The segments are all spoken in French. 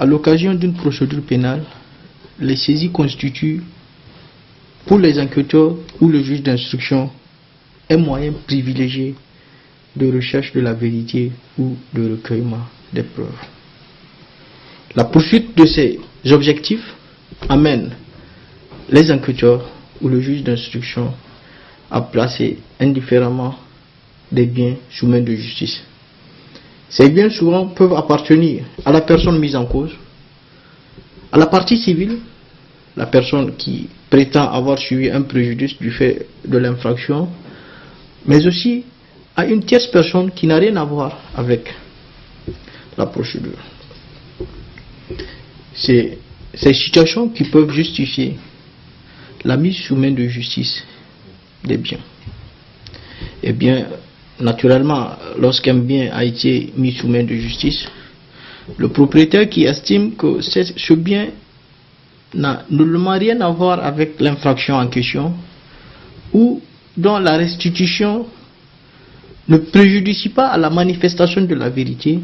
à l'occasion d'une procédure pénale, les saisies constituent pour les enquêteurs ou le juge d'instruction un moyen privilégié de recherche de la vérité ou de recueillement des preuves. La poursuite de ces objectifs amène les enquêteurs ou le juge d'instruction à placer indifféremment des biens sous main de justice. Ces biens souvent peuvent appartenir à la personne mise en cause, à la partie civile, la personne qui prétend avoir subi un préjudice du fait de l'infraction, mais aussi à une tierce personne qui n'a rien à voir avec la procédure. C'est ces situations qui peuvent justifier la mise sous main de justice des biens. Eh bien, naturellement, lorsqu'un bien a été mis sous main de justice, le propriétaire qui estime que ce bien n'a nullement rien à voir avec l'infraction en question ou dont la restitution ne préjudicie pas à la manifestation de la vérité,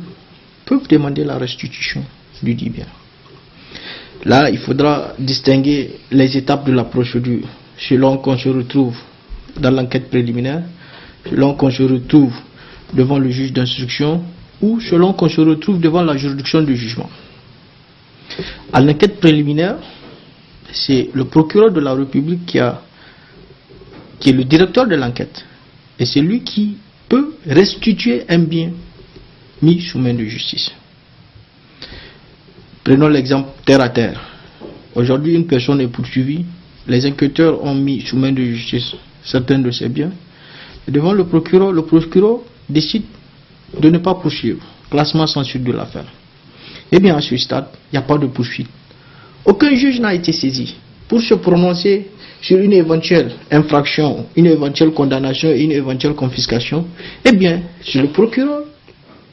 peuvent demander la restitution du dit bien. Là, il faudra distinguer les étapes de la procédure selon qu'on se retrouve dans l'enquête préliminaire, selon qu'on se retrouve devant le juge d'instruction ou selon qu'on se retrouve devant la juridiction de jugement. À l'enquête préliminaire, c'est le procureur de la République qui est le directeur de l'enquête. Et c'est lui qui peut restituer un bien mis sous main de justice. Prenons l'exemple terre à terre. Aujourd'hui, une personne est poursuivie. Les enquêteurs ont mis sous main de justice certains de ses biens. Et devant le procureur décide de ne pas poursuivre. Classement sans suite de l'affaire. Eh bien, à ce stade, il n'y a pas de poursuite. Aucun juge n'a été saisi pour se prononcer sur une éventuelle infraction, une éventuelle condamnation et une éventuelle confiscation. Eh bien, c'est le procureur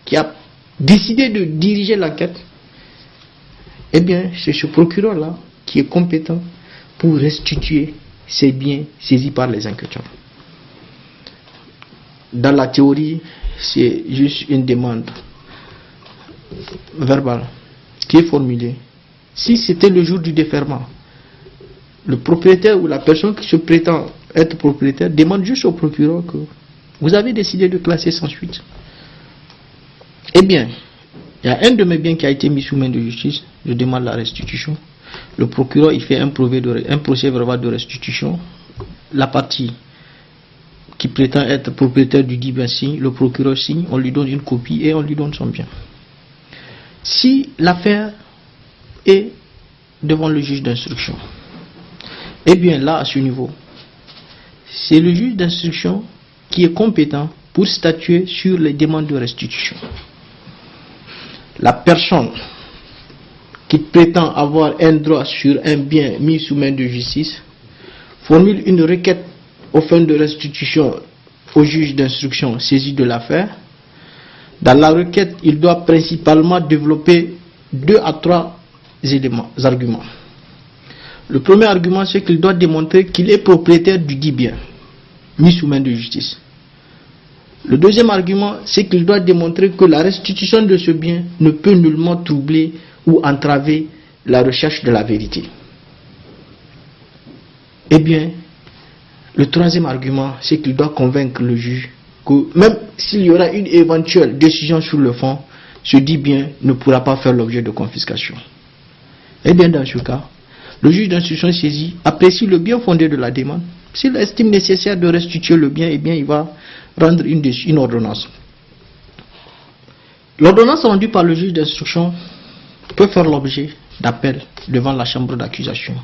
qui a décidé de diriger l'enquête. Eh bien, c'est ce procureur-là qui est compétent pour restituer ces biens saisis par les enquêteurs. Dans la théorie, c'est juste une demande verbale qui est formulée. Si c'était le jour du déferment, le propriétaire ou la personne qui se prétend être propriétaire demande juste au procureur que vous avez décidé de classer sans suite. Eh bien, il y a un de mes biens qui a été mis sous main de justice, je demande la restitution. Le procureur, il fait un procès verbal de restitution. La partie qui prétend être propriétaire du dit bien signe, le procureur signe, on lui donne une copie et on lui donne son bien. Si l'affaire est devant le juge d'instruction, eh bien là, à ce niveau, c'est le juge d'instruction qui est compétent pour statuer sur les demandes de restitution. La personne qui prétend avoir un droit sur un bien mis sous main de justice formule une requête aux fins de restitution au juge d'instruction saisi de l'affaire. Dans la requête, il doit principalement développer 2 à 3 arguments. Le premier argument, c'est qu'il doit démontrer qu'il est propriétaire du dit bien mis sous main de justice. Le deuxième argument, c'est qu'il doit démontrer que la restitution de ce bien ne peut nullement troubler ou entraver la recherche de la vérité. Eh bien, le troisième argument, c'est qu'il doit convaincre le juge que même s'il y aura une éventuelle décision sur le fond, ce dit bien ne pourra pas faire l'objet de confiscation. Eh bien, dans ce cas, le juge d'instruction saisi apprécie le bien fondé de la demande. S'il estime nécessaire de restituer le bien, eh bien, il va rendre une ordonnance. L'ordonnance rendue par le juge d'instruction peut faire l'objet d'appel devant la chambre d'accusation,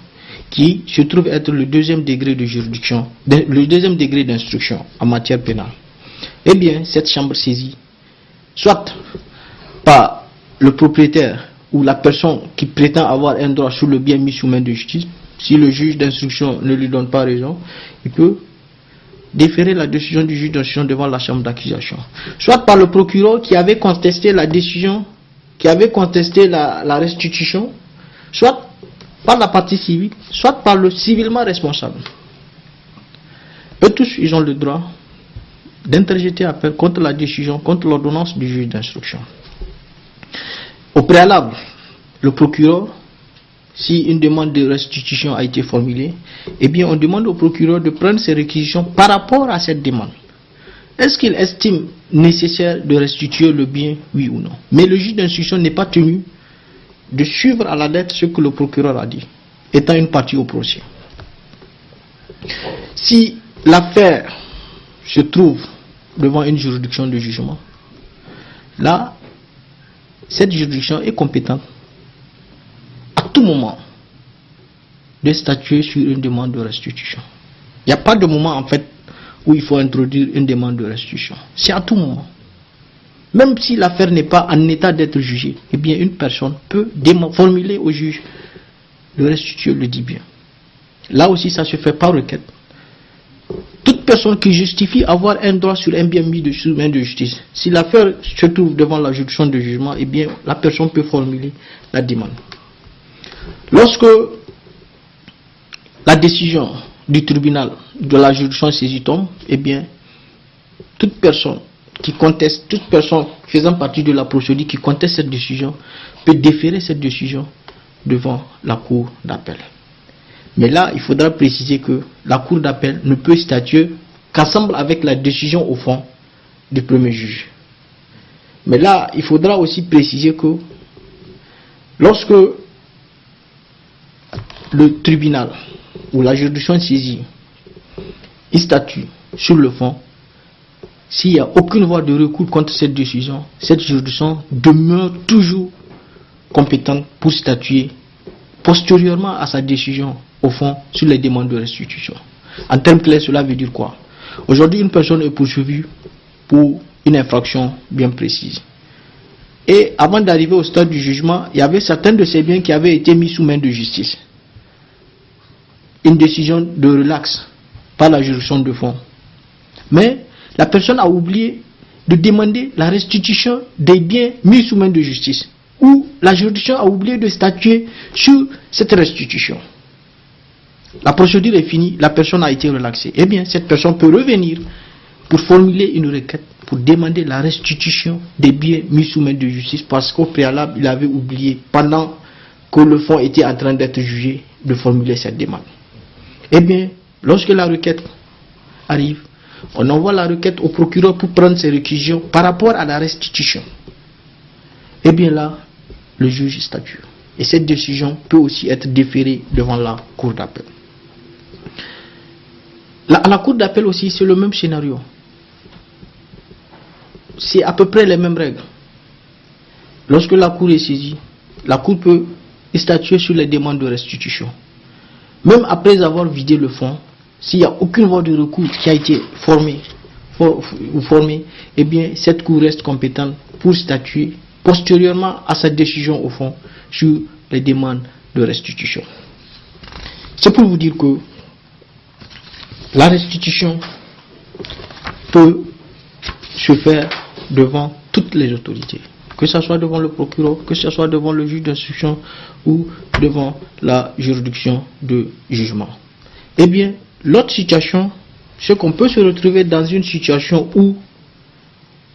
qui se trouve être le 2e degré de juridiction, le 2e degré d'instruction en matière pénale. Eh bien, cette chambre saisie, soit par le propriétaire ou la personne qui prétend avoir un droit sur le bien mis sous main de justice, si le juge d'instruction ne lui donne pas raison, il peut déférer la décision du juge d'instruction devant la chambre d'accusation. Soit par le procureur qui avait contesté la décision, qui avait contesté la restitution, soit par la partie civile, soit par le civilement responsable. Eux tous, ils ont le droit d'interjeter appel contre la décision, contre l'ordonnance du juge d'instruction. Au préalable, le procureur, si une demande de restitution a été formulée, eh bien on demande au procureur de prendre ses réquisitions par rapport à cette demande. Est-ce qu'il estime nécessaire de restituer le bien, oui ou non? Mais le juge d'instruction n'est pas tenu de suivre à la lettre ce que le procureur a dit, étant une partie au procès. Si l'affaire se trouve devant une juridiction de jugement, là, cette juridiction est compétente à tout moment de statuer sur une demande de restitution. Il n'y a pas de moment en fait où il faut introduire une demande de restitution. C'est à tout moment. Même si l'affaire n'est pas en état d'être jugée, eh bien une personne peut formuler au juge de restituer le dit bien. Là aussi ça se fait par requête. Toute personne qui justifie avoir un droit sur un bien mis sous main de justice, si l'affaire se trouve devant la juridiction de jugement, eh bien la personne peut formuler la demande. Lorsque la décision du tribunal de la juridiction saisie tombe, eh bien toute personne qui conteste, toute personne faisant partie de la procédure qui conteste cette décision peut déférer cette décision devant la cour d'appel. Mais là, il faudra préciser que la cour d'appel ne peut statuer qu'ensemble avec la décision au fond du premier juge. Mais là, il faudra aussi préciser que lorsque le tribunal ou la juridiction saisie statue sur le fond, s'il n'y a aucune voie de recours contre cette décision, cette juridiction demeure toujours compétente pour statuer postérieurement à sa décision au fond sur les demandes de restitution. En termes clairs, cela veut dire quoi? Aujourd'hui, une personne est poursuivie pour une infraction bien précise. Et avant d'arriver au stade du jugement, il y avait certains de ces biens qui avaient été mis sous main de justice. Une décision de relax par la juridiction de fond. Mais la personne a oublié de demander la restitution des biens mis sous main de justice. Ou la juridiction a oublié de statuer sur cette restitution. La procédure est finie, la personne a été relaxée. Eh bien, cette personne peut revenir pour formuler une requête, pour demander la restitution des biens mis sous main de justice parce qu'au préalable, il avait oublié, pendant que le fonds était en train d'être jugé, de formuler cette demande. Eh bien, lorsque la requête arrive, on envoie la requête au procureur pour prendre ses réquisitions par rapport à la restitution. Eh bien là, le juge statue. Et cette décision peut aussi être déférée devant la cour d'appel. À la cour d'appel aussi, c'est le même scénario. C'est à peu près les mêmes règles. Lorsque la cour est saisie, la cour peut statuer sur les demandes de restitution. Même après avoir vidé le fonds, s'il n'y a aucune voie de recours qui a été formée, eh bien cette cour reste compétente pour statuer postérieurement à sa décision au fond sur les demandes de restitution. C'est pour vous dire que la restitution peut se faire devant toutes les autorités, que ce soit devant le procureur, que ce soit devant le juge d'instruction ou devant la juridiction de jugement. Eh bien, l'autre situation, c'est qu'on peut se retrouver dans une situation où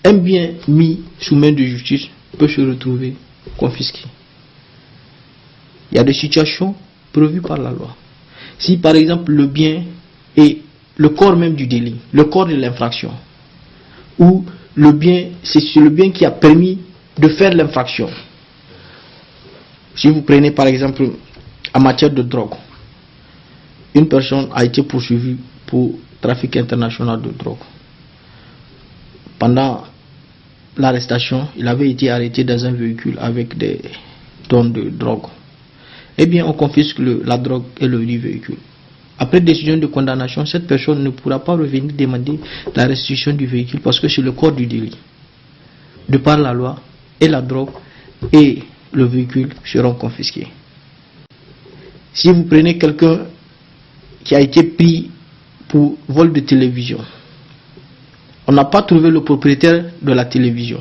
un bien mis sous main de justice peut se retrouver confisqué. Il y a des situations prévues par la loi. Si par exemple le bien est le corps même du délit, le corps de l'infraction, ou le bien, c'est le bien qui a permis de faire l'infraction. Si vous prenez par exemple en matière de drogue, une personne a été poursuivie pour trafic international de drogue. Pendant l'arrestation, il avait été arrêté dans un véhicule avec des tonnes de drogue. Eh bien, on confisque la drogue et le véhicule. Après décision de condamnation, cette personne ne pourra pas revenir demander la restitution du véhicule parce que c'est le corps du délit. De par la loi, et la drogue et le véhicule seront confisqués. Si vous prenez quelqu'un qui a été pris pour vol de télévision, on n'a pas trouvé le propriétaire de la télévision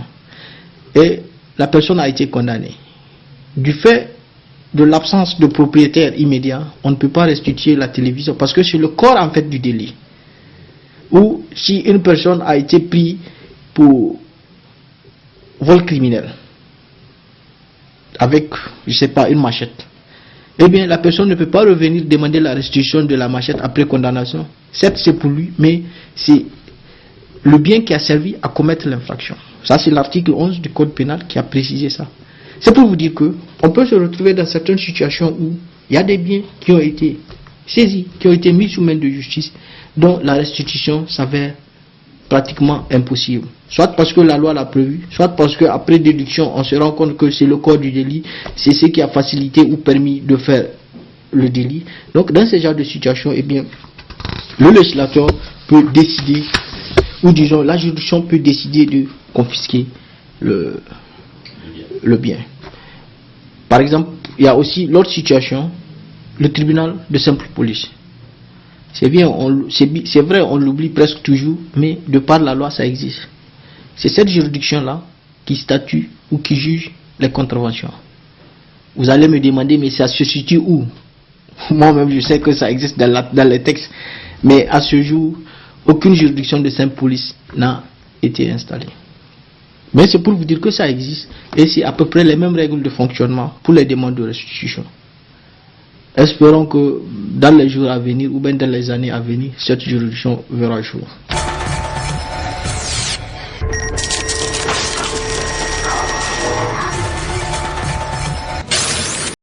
et la personne a été condamnée. Du fait de l'absence de propriétaire immédiat, on ne peut pas restituer la télévision parce que c'est le corps en fait du délit. Ou si une personne a été prise pour vol criminel, avec, je sais pas, une machette, eh bien la personne ne peut pas revenir demander la restitution de la machette après condamnation. Certes, c'est pour lui, mais c'est le bien qui a servi à commettre l'infraction. Ça, c'est l'article 11 du Code pénal qui a précisé ça. C'est pour vous dire que on peut se retrouver dans certaines situations où il y a des biens qui ont été saisis, qui ont été mis sous main de justice, dont la restitution s'avère pratiquement impossible. Soit parce que la loi l'a prévu, soit parce qu'après déduction, on se rend compte que c'est le corps du délit, c'est ce qui a facilité ou permis de faire le délit. Donc, dans ce genre de situation, eh bien, le législateur peut décider, ou disons, la juridiction peut décider de confisquer le bien. Par exemple, il y a aussi l'autre situation, le tribunal de simple police. C'est bien, c'est vrai, on l'oublie presque toujours, mais de par la loi, ça existe. C'est cette juridiction-là qui statue ou qui juge les contraventions. Vous allez me demander, mais ça se situe où? Moi-même, je sais que ça existe dans les textes, mais à ce jour, aucune juridiction de simple police n'a été installée. Mais c'est pour vous dire que ça existe, et c'est à peu près les mêmes règles de fonctionnement pour les demandes de restitution. Espérons que dans les jours à venir ou bien dans les années à venir, cette juridiction verra le jour.